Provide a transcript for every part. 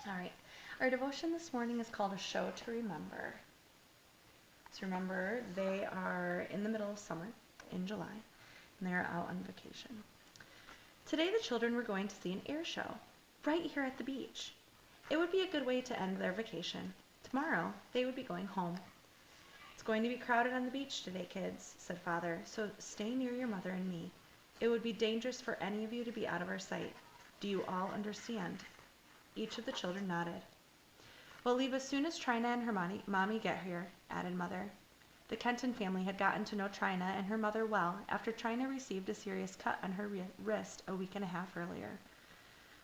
All right. Our devotion this morning is called A Show to Remember. So remember, they are in the middle of summer in July, and they're out on vacation. Today the children were going to see an air show right here at the beach. It would be a good way to end their vacation. Tomorrow they would be going home. It's going to be crowded on the beach today, kids, said Father, so stay near your mother and me. It would be dangerous for any of you to be out of our sight. Do you all understand? Each of the children nodded. We'll leave as soon as Trina and her mommy get here, added Mother. The Kenton family had gotten to know Trina and her mother well after Trina received a serious cut on her wrist a week and a half earlier.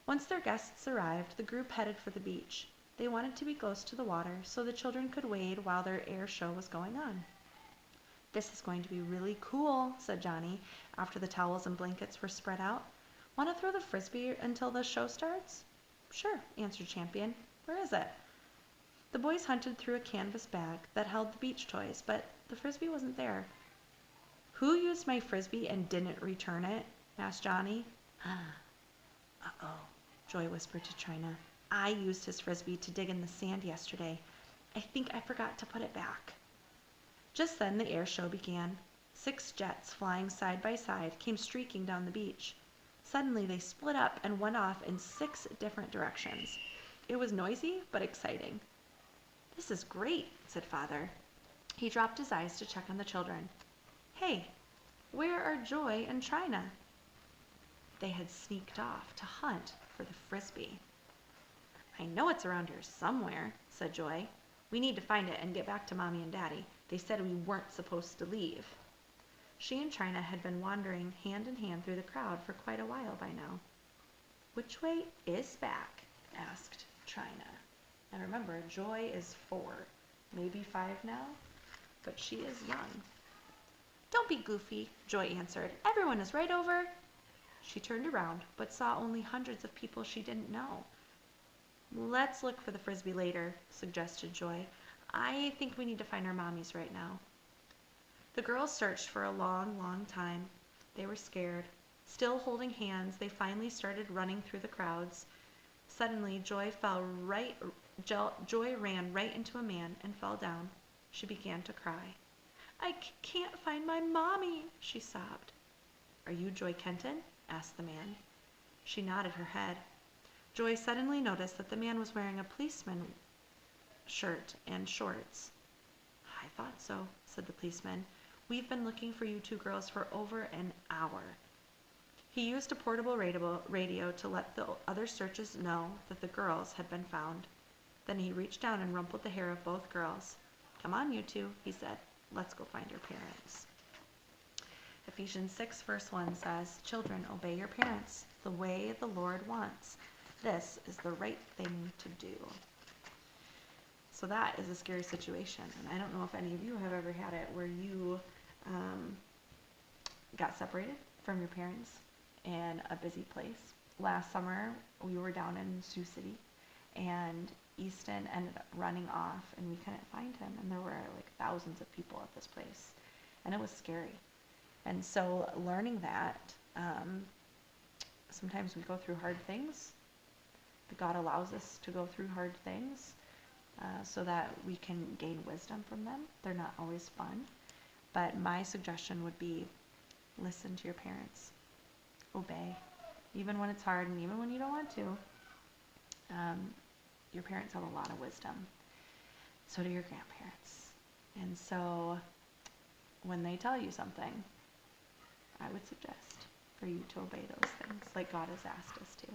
Once their guests arrived, the group headed for the beach. They wanted to be close to the water so the children could wade while their air show was going on. This is going to be really cool, said Johnny after the towels and blankets were spread out. Want to throw the frisbee until the show starts? Sure, answered Champion. Where is it? The boys hunted through a canvas bag that held the beach toys, but the frisbee wasn't there. Who used my frisbee and didn't return it? Asked Johnny. Uh-oh, Joy whispered to Trina. I used his frisbee to dig in the sand yesterday. I think I forgot to put it back. Just then the air show began. 6 jets flying side by side came streaking down the beach. Suddenly they split up and went off in 6 different directions. It was noisy but exciting. This is great, said Father. He dropped his eyes to check on the children. Hey, where are Joy and Trina? They had sneaked off to hunt for the frisbee. I know it's around here somewhere, said Joy. We need to find it and get back to Mommy and Daddy. They said we weren't supposed to leave. She and Trina had been wandering hand in hand through the crowd for quite a while by now. Which way is back? Asked Trina. And remember, Joy is 4, maybe 5 now, but she is young. Don't be goofy, Joy answered. Everyone is right over. She turned around, but saw only hundreds of people she didn't know. Let's look for the frisbee later, suggested Joy. I think we need to find our mommies right now. The girls searched for a long, long time. They were scared. Still holding hands, they finally started running through the crowds. Suddenly, Joy ran right into a man and fell down. She began to cry. I can't find my mommy, she sobbed. Are you Joy Kenton? Asked the man. She nodded her head. Joy suddenly noticed that the man was wearing a policeman shirt and shorts. I thought so, said the policeman. We've been looking for you 2 girls for over an hour. He used a portable radio to let the other searchers know that the girls had been found. Then he reached down and rumpled the hair of both girls. Come on, you 2, he said. Let's go find your parents. Ephesians 6 verse 1 says, Children, obey your parents the way the Lord wants. This is the right thing to do. So that is a scary situation. And I don't know if any of you have ever had it where you got separated from your parents in a busy place. Last summer, we were down in Sioux City, and Easton ended up running off, and we couldn't find him. And there were like thousands of people at this place, and it was scary. And so learning that, sometimes we go through hard things. God allows us to go through hard things so that we can gain wisdom from them. They're not always fun. But my suggestion would be listen to your parents. Obey. Even when it's hard and even when you don't want to. Your parents have a lot of wisdom. So do your grandparents. And so when they tell you something, I would suggest for you to obey those things like God has asked us to.